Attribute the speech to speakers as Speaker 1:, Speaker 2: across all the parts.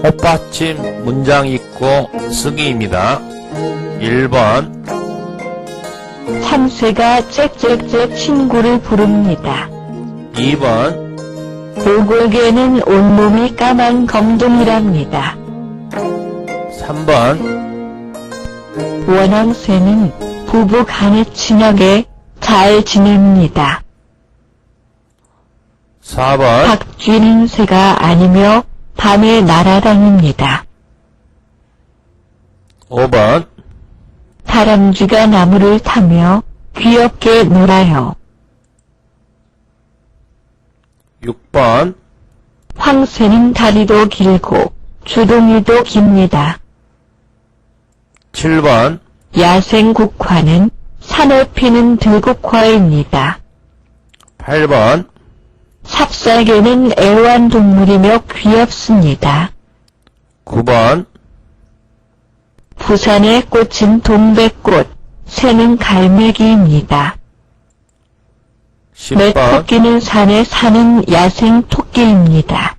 Speaker 1: 헛받침 문장 있고 쓰기입니다. 1번
Speaker 2: 3쇠가 짹짹짹 친구를 부릅니다.
Speaker 1: 2번
Speaker 2: 오골개는 온몸이 까만 검둥이랍니다.
Speaker 1: 3번
Speaker 2: 원앙새는 부부 간에 친하게 잘 지냅니다.
Speaker 1: 4번
Speaker 2: 박쥐는 새가 아니며 밤에 날아다닙니다.
Speaker 1: 5번
Speaker 2: 다람쥐가 나무를 타며 귀엽게 놀아요.
Speaker 1: 6번
Speaker 2: 황새는 다리도 길고 주둥이도 깁니다.
Speaker 1: 7번
Speaker 2: 야생국화는 산에 피는 들국화입니다.
Speaker 1: 8번
Speaker 2: 삽살개는 애완동물이며 귀엽습니다.
Speaker 1: 9번
Speaker 2: 부산에 꽂힌 동백꽃, 새는 갈매기입니다.
Speaker 1: 10번
Speaker 2: 메토끼는 산에 사는 야생 토끼입니다.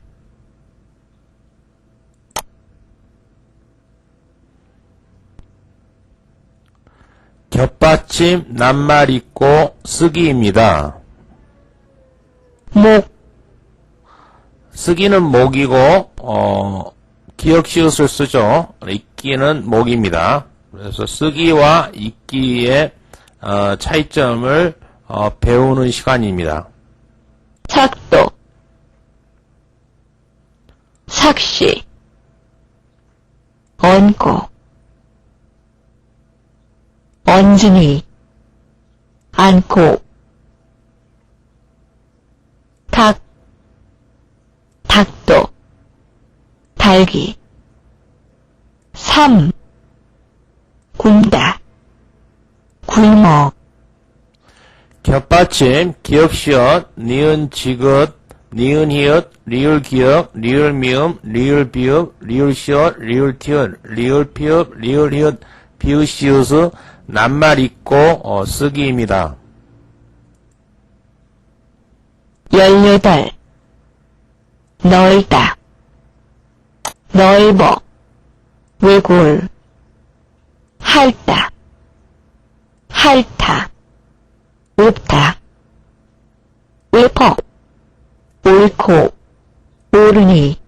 Speaker 1: 겹받침 낱말 있고 쓰기입니다.
Speaker 2: 목,
Speaker 1: 쓰기는 목이고 기역시옷을 쓰죠. 읽기는 목입니다. 그래서 쓰기와 읽기의 차이점을 배우는 시간입니다.
Speaker 2: 삭도, 삭시, 얹고, 얹으니, 않고, 닭, 닭도, 달기, 삼, 굶다, 굶어,
Speaker 1: 겹받침 기역시옷 니은 지긋 니은 히읗 리을 기역 리을 미음 리을 비읍 리을 시옷 리을 티읕 리을 피읍 리을 히읗 비읍 시읒의 낱말 있고 쓰기입니다.
Speaker 2: 18. 넓다, 넓어, 외골, 핥다, 핥다, 읊다, 읊어, 옳고, 옳으니,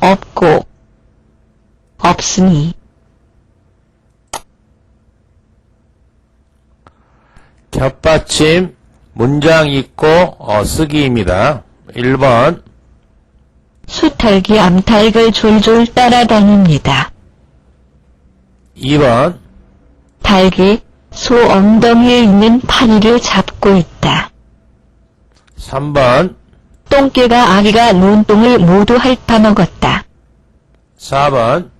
Speaker 2: 없고, 없으니.
Speaker 1: 겹받침 문장 있고 쓰기입니다. 1번
Speaker 2: 수탉이 암탉을 졸졸 따라다닙니다.
Speaker 1: 2번
Speaker 2: 닭이 소 엉덩이에 있는 파리를 잡고 있다.
Speaker 1: 3번
Speaker 2: 똥개가 아기가 논똥을 모두 핥아먹었다.
Speaker 1: 4번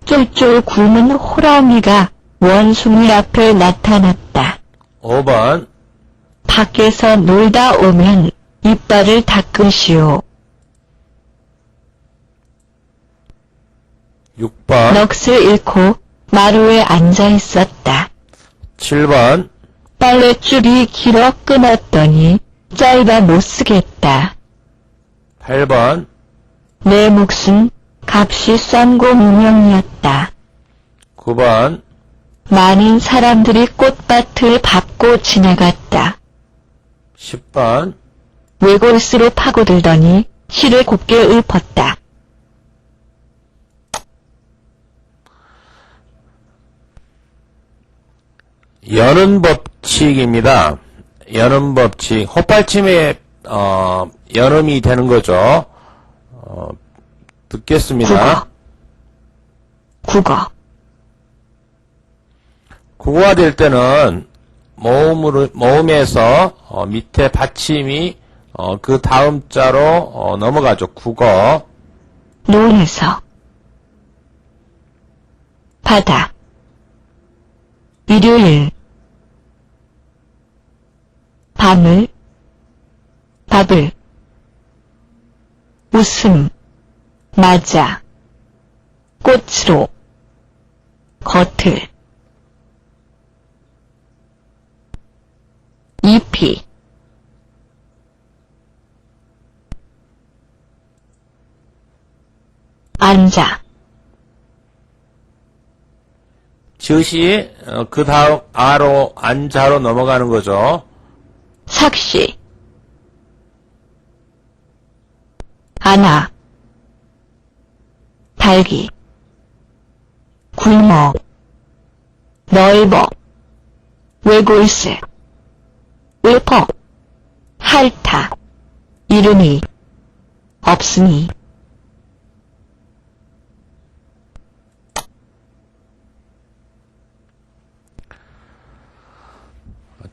Speaker 2: 쫄쫄 굶은 호랑이가 원숭이 앞에 나타났다.
Speaker 1: 5번
Speaker 2: 밖에서 놀다 오면 이빨을 닦으시오.
Speaker 1: 6번
Speaker 2: 넋을 잃고 마루에 앉아 있었다.
Speaker 1: 7번
Speaker 2: 빨랫줄이 길어 끊었더니 짧아 못 쓰겠다.
Speaker 1: 8번
Speaker 2: 내 몫은 값이 싼고 무명이었다.
Speaker 1: 9번
Speaker 2: 많은 사람들이 꽃밭을 밟고 지나갔다.
Speaker 1: 10번
Speaker 2: 외골수로 파고들더니 실을 곱게 읊었다.
Speaker 1: 여는 법칙입니다. 여는 법칙 헛받침에 여름이 되는 거죠. 듣겠습니다.
Speaker 2: 국어.
Speaker 1: 국어가 될 때는 모음에서 밑에 받침이 그 다음 자로 넘어가죠. 국어.
Speaker 2: 논에서. 바다. 일요일. 밤을. 밥을. 웃음. 맞아. 꽃으로. 겉을. 잎이. 앉아,
Speaker 1: 지읒이 그 다음 아로 안자로 넘어가는 거죠.
Speaker 2: 삭시, 안아, 달기, 굶어, 넓어, 외골세, 읊어, 핥아, 이름이, 없으니,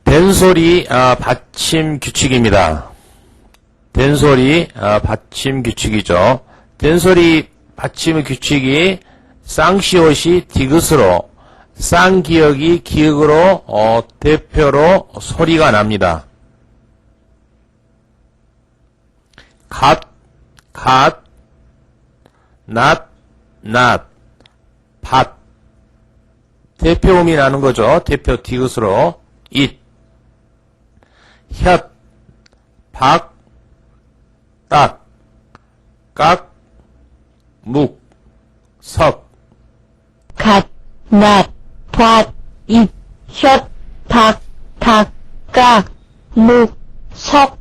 Speaker 1: 된소리 받침 규칙입니다. 된소리 받침 규칙이죠. 된소리 받침 규칙이 쌍시옷이 디귿으로, 쌍기역이 기역으로 대표로 소리가 납니다. 갓, 낫, 밭. 대표음이 나는 거죠. 대표 디귿으로. 잇, 혓, 박, 딱, 깍, 묵, 석.
Speaker 2: 갓, 낫, 밭, 잇, 혓, 박, 닭, 깍, 묵, 석.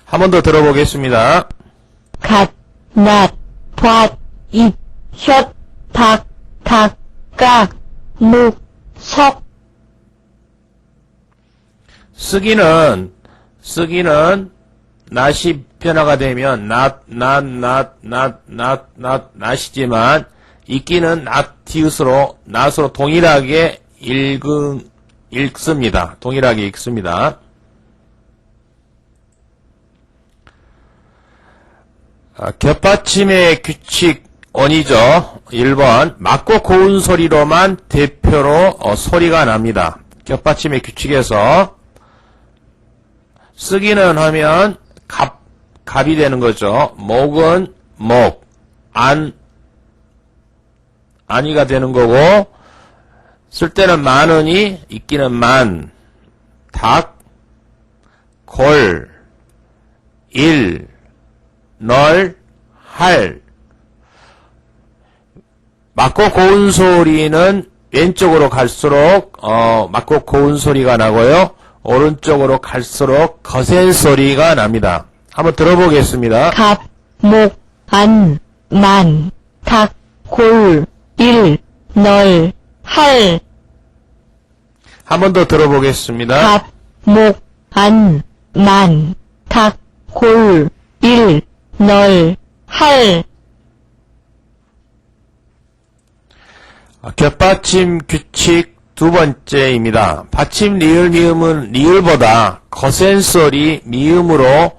Speaker 1: 한 번 더 들어보겠습니다.
Speaker 2: 갓, 낫, 밭, 잇, 혓, 박, 닭, 깍, 묵, 석.
Speaker 1: 쓰기는 낫이 변화가 되면 낫이지만 읽기는 낫으로 동일하게 읽습니다. 동일하게 읽습니다. 겹받침의 규칙 원이죠. 1번 맞고 고운 소리로만 대표로 소리가 납니다. 겹받침의 규칙에서 쓰기는 하면 갑이 되는 거죠. 목은 목, 안이가 되는 거고, 쓸 때는 많으니 읽기는 만, 닭, 골, 일, 널, 할. 맞고 고운 소리는 왼쪽으로 갈수록 맞고 고운 소리가 나고요. 오른쪽으로 갈수록 거센 소리가 납니다. 한번 들어보겠습니다.
Speaker 2: 갑, 목, 안, 만, 닭, 골, 일, 널, 할.
Speaker 1: 한 번 더 들어보겠습니다.
Speaker 2: 갑, 목, 안, 만, 닭, 골, 일, 널, 할.
Speaker 1: 겹받침 규칙 두 번째입니다. 받침 리을 미음은 리을보다 거센 소리 미음으로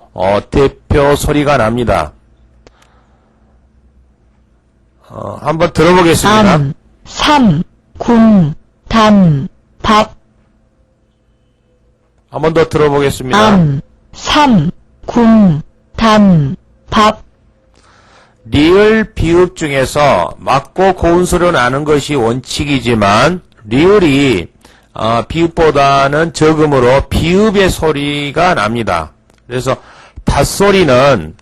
Speaker 1: 대표 소리가 납니다. 한번 들어보겠습니다.
Speaker 2: 암, 삼, 굼, 담, 밥.
Speaker 1: 한번 더 들어보겠습니다.
Speaker 2: 암, 삼, 굼, 담, 밥.
Speaker 1: 리을 비읍 중에서 맞고 고운 소리가 나는 것이 원칙이지만 리을이 비읍보다는 적음으로 비읍의 소리가 납니다. 그래서 닷소리는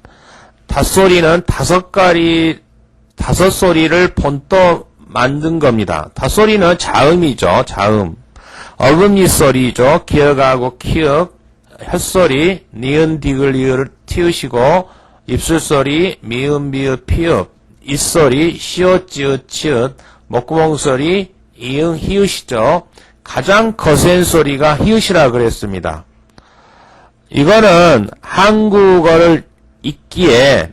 Speaker 1: 다섯 소리를 본떠 만든 겁니다. 닷소리는 자음이죠. 자음. 어금니 소리죠. 기역하고 키읔, 혓소리, 니은, 디귿, 리을을 틔우시고 입술소리, 미음, 비읍, 피읍, 입소리, 시옷, 지읒, 치읒, 목구멍 소리, 이응, 히읗이죠. 가장 거센 소리가 히읗이라 그랬습니다. 이거는 한국어를 읽기에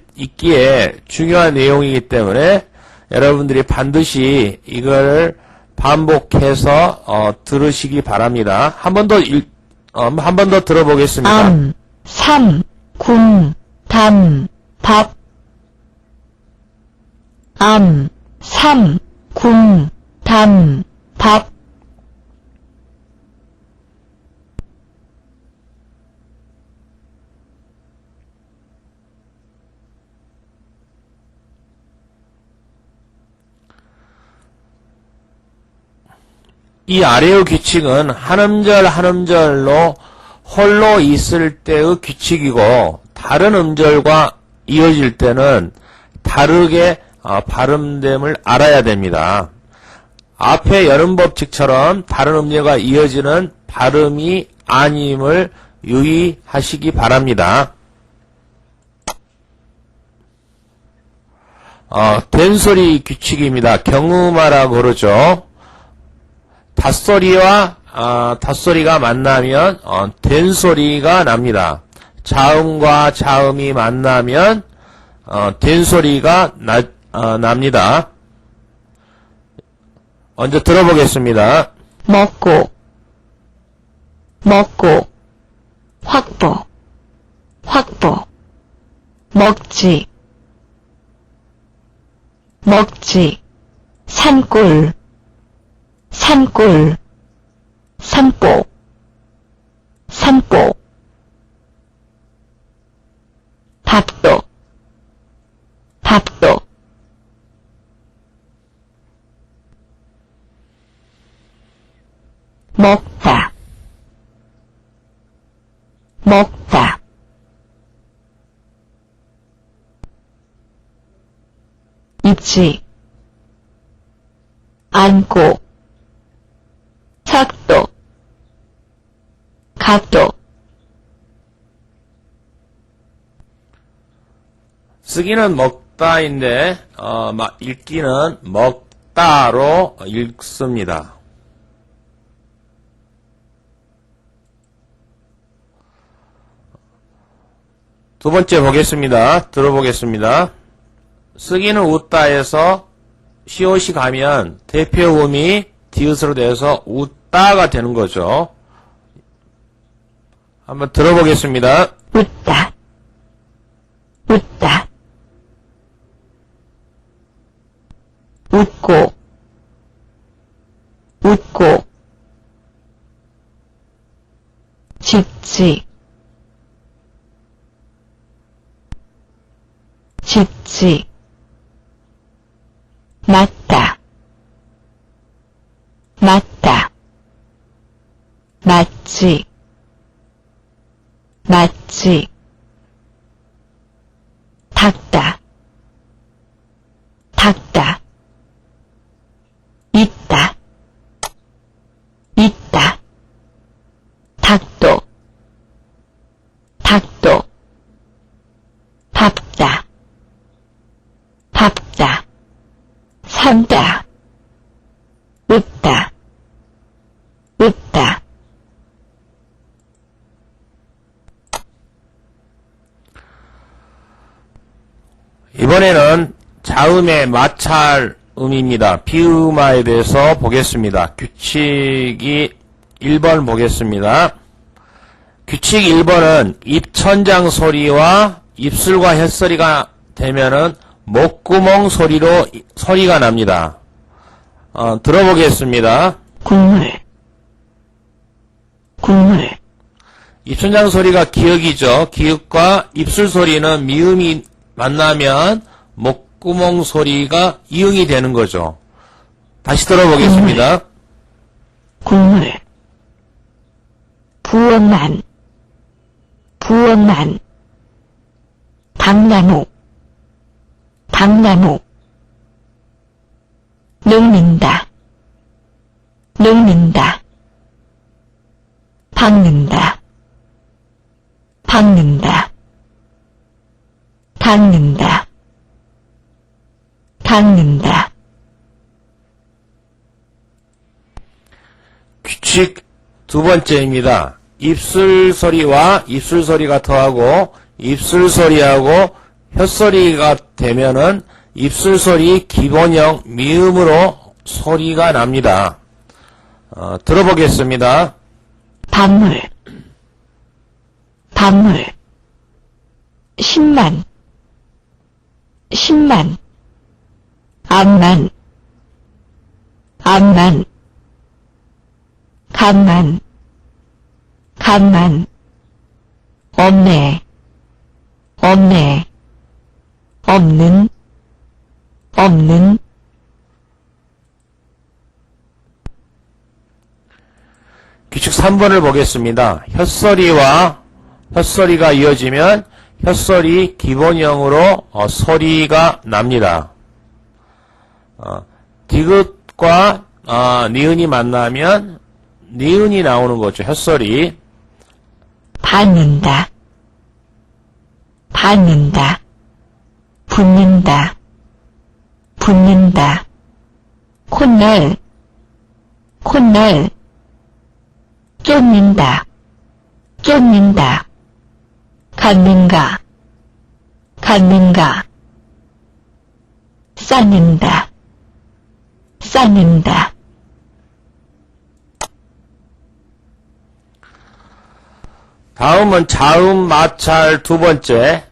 Speaker 1: 중요한 내용이기 때문에 여러분들이 반드시 이걸 반복해서 들으시기 바랍니다. 한 번 더 들어보겠습니다.
Speaker 2: 암, 삼, 굼, 담, 밥. 암, 삼, 굼, 담, 밥.
Speaker 1: 이 아래의 규칙은 한 음절 한 음절로 홀로 있을 때의 규칙이고 다른 음절과 이어질 때는 다르게 발음됨을 알아야 됩니다. 앞의 여름법칙처럼 다른 음료가 이어지는 발음이 아님을 유의하시기 바랍니다. 된소리 규칙입니다. 경음하라고 그러죠. 닷소리가 만나면 된소리가 납니다. 자음과 자음이 만나면 된소리가 납니다. 먼저 들어보겠습니다.
Speaker 2: 먹고, 확보, 먹지, 산골, 산보, 밥도, 먹다, 있지, 안고, 작도, 각도,
Speaker 1: 쓰기는 먹다인데 읽기는 먹다로 읽습니다. 두 번째 보겠습니다. 들어보겠습니다. 쓰기는 웃다에서 시옷이 가면 대표음이 디귿으로 돼서 웃다가 되는 거죠. 한번 들어보겠습니다.
Speaker 2: 웃다, 웃고, 짖지, 맞다, 맞지, 닦다, 있다, 닭도, 밥다, 산다, 웃다,
Speaker 1: 이번에는 자음의 마찰음입니다. 비음화에 대해서 보겠습니다. 규칙이 1번 보겠습니다. 규칙 1번은 입천장 소리와 입술과 혓소리가 되면은 목구멍 소리가 납니다. 들어보겠습니다.
Speaker 2: 국물,
Speaker 1: 입천장 소리가 기역이죠. 기역과 입술 소리는 미음이 만나면 목구멍 소리가 이응이 되는 거죠. 다시 들어보겠습니다.
Speaker 2: 국물, 부엌만, 당나무, 늙는다, 박는다, 닦는다.
Speaker 1: 규칙 두 번째입니다. 입술 소리와 입술 소리가 더하고 입술 소리하고 혓소리가 되면은 입술 소리 기본형 미음으로 소리가 납니다. 들어보겠습니다.
Speaker 2: 밤물, 10만, 암만, 간만, 없네, 없는,
Speaker 1: 규칙 3번을 보겠습니다. 혓소리와 혓소리가 이어지면 혓소리 기본형으로 소리가 납니다. 디귿과 니은이 만나면 니은이 나오는 거죠. 혓소리.
Speaker 2: 받는다, 받는다, 붙는다, 붙는다, 콧날, 콧날, 쫓는다, 쫓는다, 갖는가, 갖는가, 쌓는다, 쌓는다.
Speaker 1: 다음은 자음 마찰 두 번째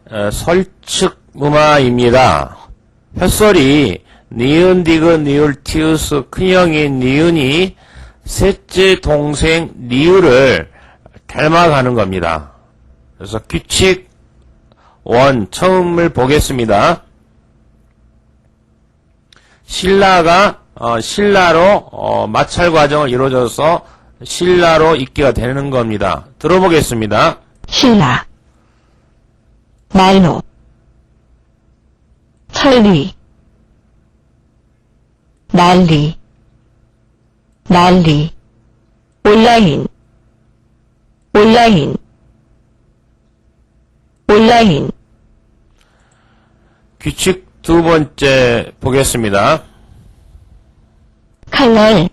Speaker 1: 설측음화입니다. 혓소리 니은 디귿 니을 티읕 큰형인 니은이 셋째 동생 리을을 닮아가는 겁니다. 그래서 규칙 원 처음을 보겠습니다. 신라가 신라로 마찰 과정을 이루어져서 신라로 읽기가 되는 겁니다. 들어보겠습니다.
Speaker 2: 신라, 난로, 천리, 난리, 난리, 온라인, 온라인, 온라인,
Speaker 1: 규칙 두 번째 보겠습니다.
Speaker 2: 칼날,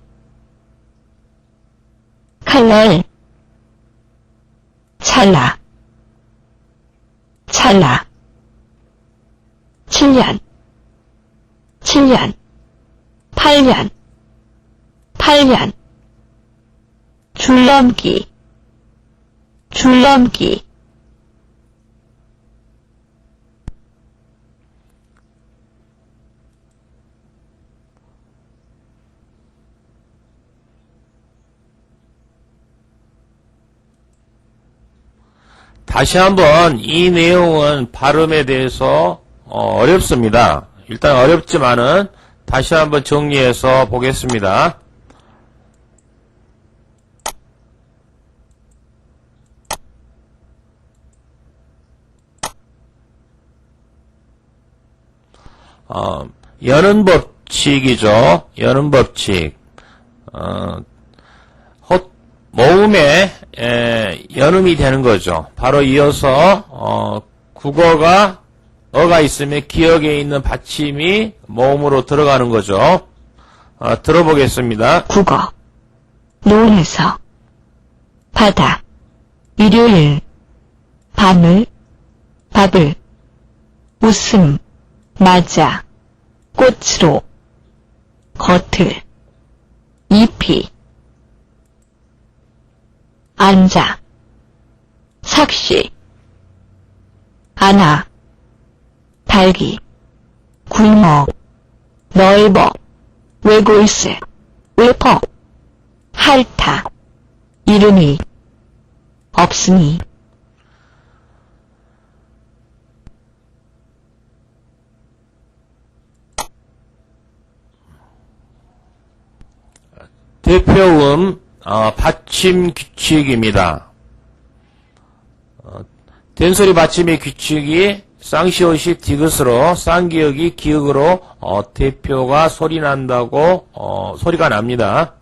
Speaker 2: 칼날, 찰나, 찰나, 7년, 7년, 8년, 8년, 줄넘기, 줄넘기,
Speaker 1: 다시 한번 이 내용은 발음에 대해서 어렵습니다. 일단 어렵지만은 다시 한번 정리해서 보겠습니다. 여는 법칙이죠. 여는 법칙. 모음에 연음이 되는 거죠. 바로 이어서 국어가 어가 있으면 기억에 있는 받침이 모음으로 들어가는 거죠. 들어보겠습니다.
Speaker 2: 국어, 논에서, 바다, 일요일, 밤을, 밥을, 웃음, 맞아, 꽃으로, 겉을, 잎이, 앉아, 삭시, 안아, 달기, 굶어, 넓어, 외골세, 외퍼, 핥아, 이름이, 없으니,
Speaker 1: 대표음 받침 규칙입니다. 된소리 받침의 규칙이 쌍시옷이 디귿으로 쌍기역이 기역으로 대표가 소리 난다고 소리가 납니다.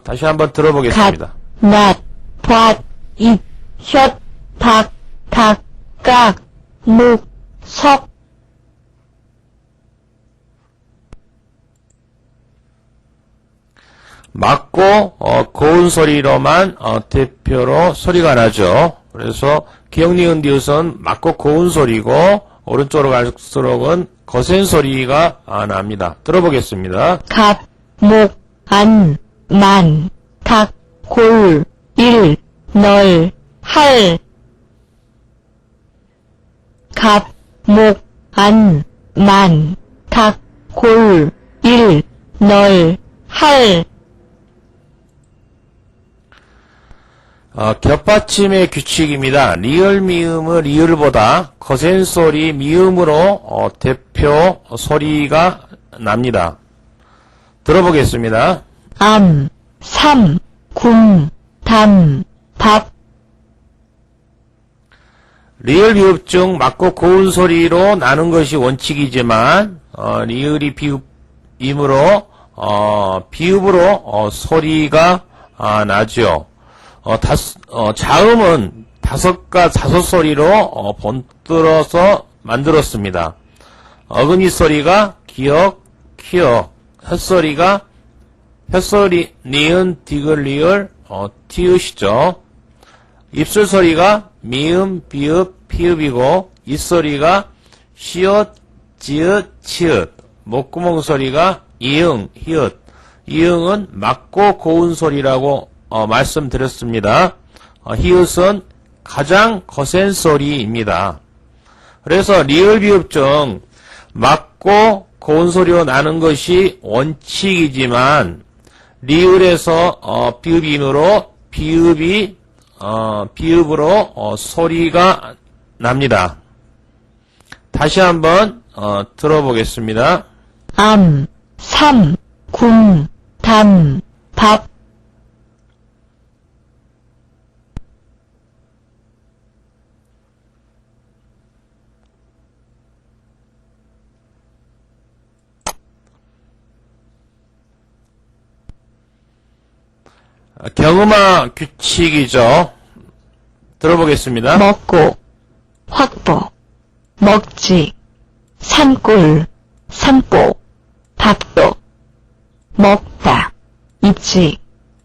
Speaker 1: 다시 한번 들어보겠습니다.
Speaker 2: 낫, 밭, 입, 혓, 박, 닭, 깍, 묵, 석,
Speaker 1: 맞고 고운 소리로만 대표로 소리가 나죠. 그래서 기역 니은 디귿은 맞고 고운 소리고 오른쪽으로 갈수록은 거센 소리가 납니다. 들어보겠습니다.
Speaker 2: 갑, 목, 안, 만, 닭, 골, 일, 널, 할. 갑, 목, 안, 만, 닭, 골, 일, 널, 할.
Speaker 1: 겹받침의 규칙입니다. 리을 미음은 리을보다 거센 소리 미음으로 대표 소리가 납니다. 들어보겠습니다.
Speaker 2: 암, 삼, 굼, 담, 밥,
Speaker 1: 리을 비읍 중 맑고 고운 소리로 나는 것이 원칙이지만 리을이 비읍이므로 비읍으로 소리가 나죠. 자음은 다섯과 다섯 소리로 번들어서 만들었습니다. 어금니 소리가 기역, 키역, 혓소리, 니은, 디귿, 리을, 티읕이죠. 입술 소리가 미음, 비읍, 피읍이고, 입소리가 시옷, 지읒, 치읒, 목구멍 소리가 이응, 히읗. 이응은 맑고 고운 소리라고 말씀드렸습니다. 히읗은 가장 거센 소리입니다. 그래서 리을 비읍 중 맑고 고운 소리로 나는 것이 원칙이지만 리을에서 비읍이므로 비읍으로 소리가 납니다. 다시 한번 들어보겠습니다.
Speaker 2: 암, 삼, 군, 담, 밥.
Speaker 1: 경음화 규칙이죠. 들어보겠습니다.
Speaker 2: 먹고, 확보, 먹지, 산골, 산보, 밥도, 먹다, 입지,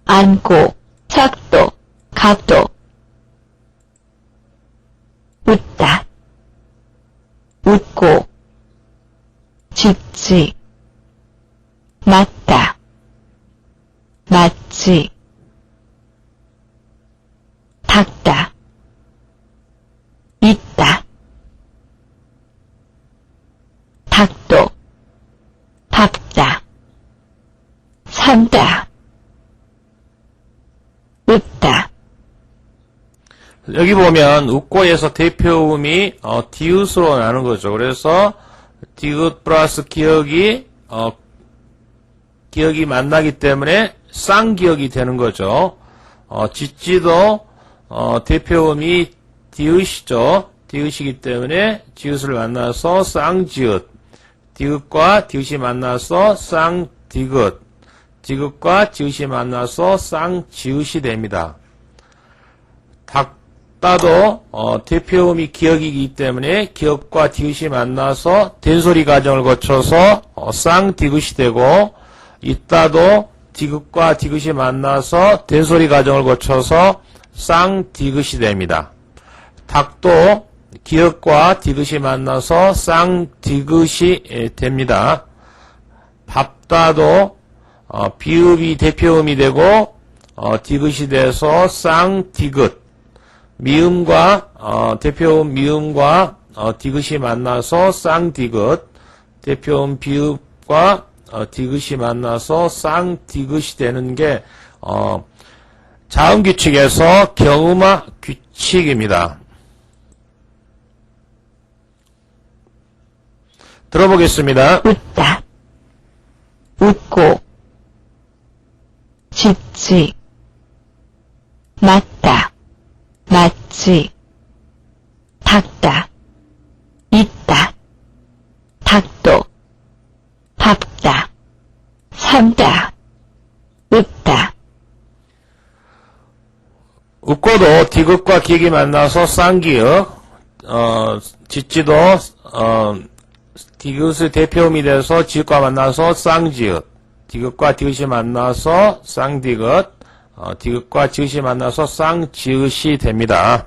Speaker 2: 안고, 삭도, 각도, 웃다, 웃고, 짖지, 맞다, 맞지, 닦다, 있다, 닭도, 밟다, 산다, 웃다.
Speaker 1: 여기 보면 웃고에서 대표음이 디귿으로 나는 거죠. 그래서 디귿 플러스 기역이 기역이 만나기 때문에 쌍기역이 되는 거죠. 짖지도 대표음이 디귿이죠. 디귿이기 때문에 지읒을 만나서 쌍지읒, 디귿과 디귿이 만나서 쌍디귿, 디귿과 지읒이 만나서 쌍지읒이 됩니다. 닦다도 대표음이 기역이기 때문에 기역과 디귿이 만나서 된소리 과정을 거쳐서 쌍디귿이 되고, 있다도 디귿과 디귿이 만나서 된소리 과정을 거쳐서 쌍디귿이 됩니다. 닭도 기역과 디귿이 만나서 쌍디귿이 됩니다. 밥다도 비읍이 대표음이 되고 디귿이 돼서 쌍디귿, 미음과 대표음 미음과 디귿이 만나서 쌍디귿, 대표음 비읍과 디귿이 만나서 쌍디귿이 되는 게 자음 규칙에서 경음화 규칙입니다. 들어보겠습니다.
Speaker 2: 웃다, 웃고, 짖지, 맞다, 맞지, 닦다, 있다, 닭도, 밟다, 산다, 웃다.
Speaker 1: 웃고도 디귿과 기역이 만나서 쌍기역, 짖지도 디귿의 대표음이 돼서 지읒과 만나서 쌍지읒, 디귿과 디귿이 만나서 쌍디귿, 디귿과 지읒이 만나서 쌍지읒이 됩니다.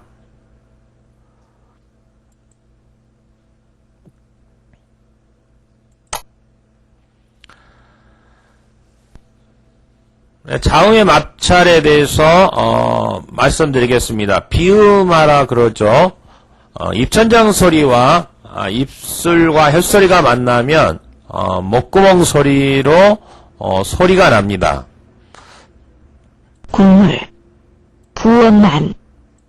Speaker 1: 자음의 마찰에 대해서 말씀드리겠습니다. 비음하라 그러죠. 입천장 소리와 입술과 혓소리가 만나면 목구멍 소리로 소리가 납니다.
Speaker 2: 국물, 부엄한,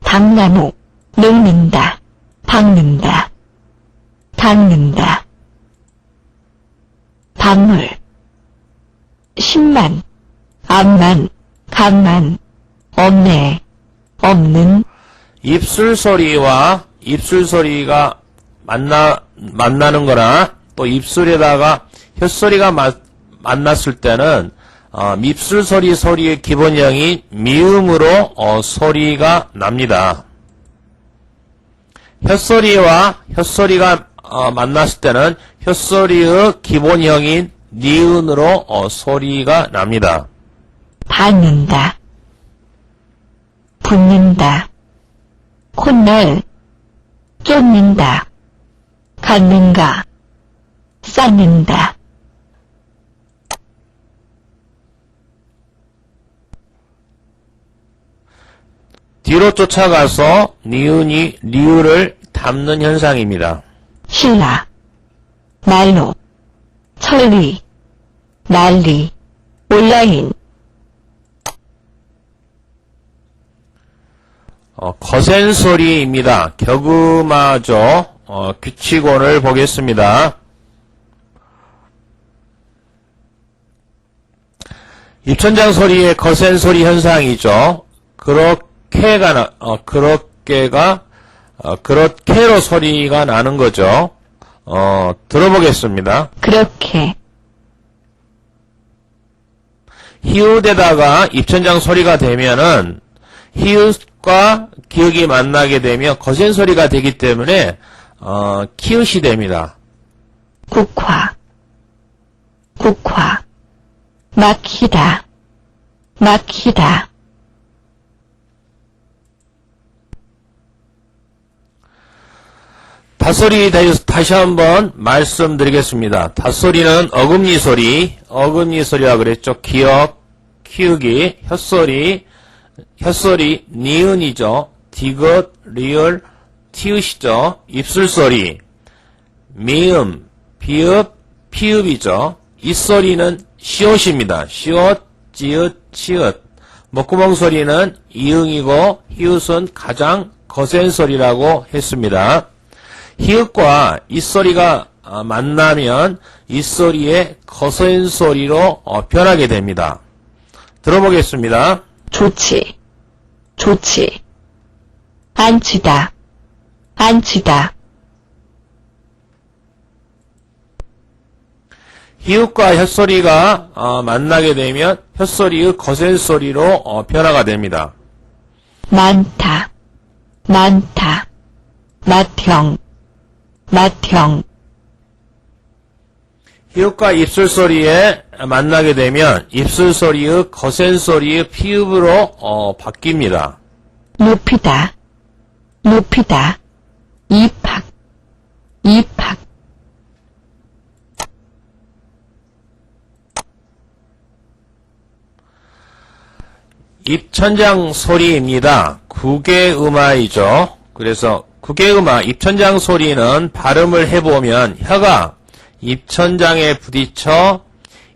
Speaker 2: 당나무, 늙는다, 박는다, 닦는다. 박물, 십만, 암만, 간만, 없네, 없는,
Speaker 1: 입술 소리와 입술 소리가 만나는 거나 또 입술에다가 혓소리가 만났을 때는 밉술 소리의 기본형이 미음으로 소리가 납니다. 혓소리와 혓소리가 만났을 때는 혓소리의 기본형인 니은으로 소리가 납니다.
Speaker 2: 받는다, 붙는다, 콧날, 쫓는다, 갖는가, 쌓는다.
Speaker 1: 뒤로 쫓아가서 니은이 리을을 담는 현상입니다.
Speaker 2: 신라, 난로, 천리, 난리, 온라인.
Speaker 1: 거센 소리입니다. 격음하죠. 규칙원을 보겠습니다. 입천장 소리의 거센 소리 현상이죠. 그렇게로 소리가 나는 거죠. 들어보겠습니다.
Speaker 2: 그렇게,
Speaker 1: 히읗에다가 입천장 소리가 되면은 히읗과 기역이 만나게 되면 거센 소리가 되기 때문에 키읔이 됩니다.
Speaker 2: 국화, 국화, 막히다, 막히다.
Speaker 1: 닷소리 다시 한번 말씀드리겠습니다. 닷소리는 어금니 소리라 그랬죠. 기역, 키읔이, 혓소리, 니은이죠. 디귿, 리을, 티읕이죠. 입술소리, 미음, 비읍, 피읍이죠. 이소리는 시옷입니다. 시옷, 지읒, 치읒. 목구멍 소리는 이응이고 히읗은 가장 거센 소리라고 했습니다. 히읗과 이소리가 만나면 이소리의 거센 소리로 변하게 됩니다. 들어보겠습니다.
Speaker 2: 좋지, 좋지. 앉히다, 앉히다.
Speaker 1: 히읗과 혓소리가 만나게 되면 혓소리의 거센 소리로 변화가 됩니다.
Speaker 2: 많다, 많다. 맏형, 맏형.
Speaker 1: 히읗과 입술 소리에 만나게 되면 입술 소리의 거센 소리의 피읍으로 바뀝니다.
Speaker 2: 높이다, 높이다. 입학, 입학.
Speaker 1: 입천장 소리입니다. 국외음화이죠. 그래서 국외음화, 입천장 소리는 발음을 해보면 혀가 입천장에 부딪혀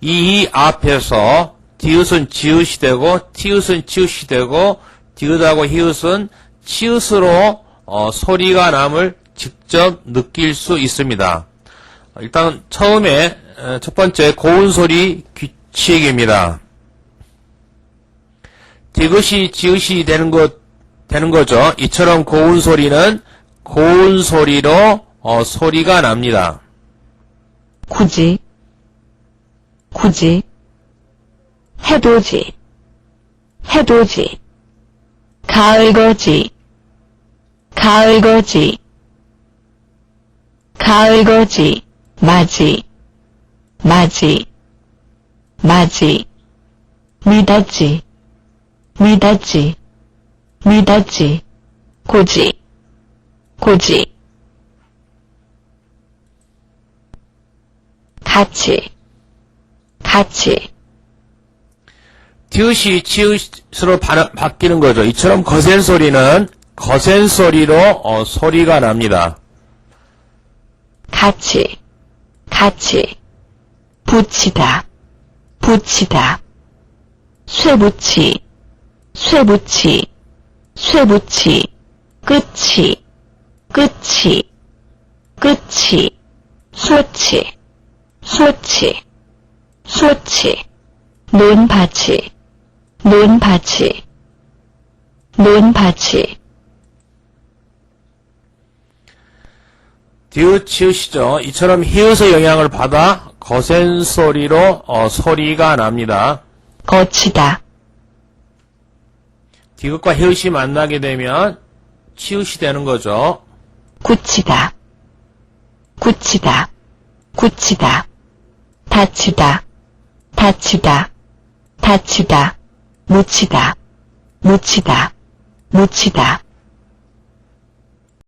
Speaker 1: 이 앞에서 디귿은 지읒이 되고 티읒은 치읒이 되고 디귿하고 히읗은 치읒으로 소리가 남을 직접 느낄 수 있습니다. 일단 처음에 첫 번째 고운 소리 규칙입니다. 디귿이 지읒이 되는 거죠. 이처럼 고운 소리는 고운 소리로 소리가 납니다.
Speaker 2: 굳이, 굳이. 해돋이, 해돋이. 가을거지, 가을거지. 가을거지. 맞이, 맞이, 맞이. 미닫지, 미닫지, 미닫지. 고지, 고지. 같이, 같이.
Speaker 1: 디귿이 치읒으로 바뀌는 거죠. 이처럼 거센 소리는 거센 소리로 소리가 납니다.
Speaker 2: 같이, 같이. 붙이다, 붙이다. 쇠붙이, 쇠붙이, 쇠붙이. 끝이, 끝이, 끝이. 소치, 소치, 소치. 논밭이, 논밭이, 논밭이.
Speaker 1: 디귿, 치읓이죠. 이처럼 히읗의 영향을 받아 거센 소리로 소리가 납니다.
Speaker 2: 거치다,
Speaker 1: 디귿과 히읗이 만나게 되면 치읓이 되는 거죠.
Speaker 2: 굳히다, 굳히다, 굳히다, 다치다, 다치다, 다치다, 묻히다, 묻히다, 묻히다,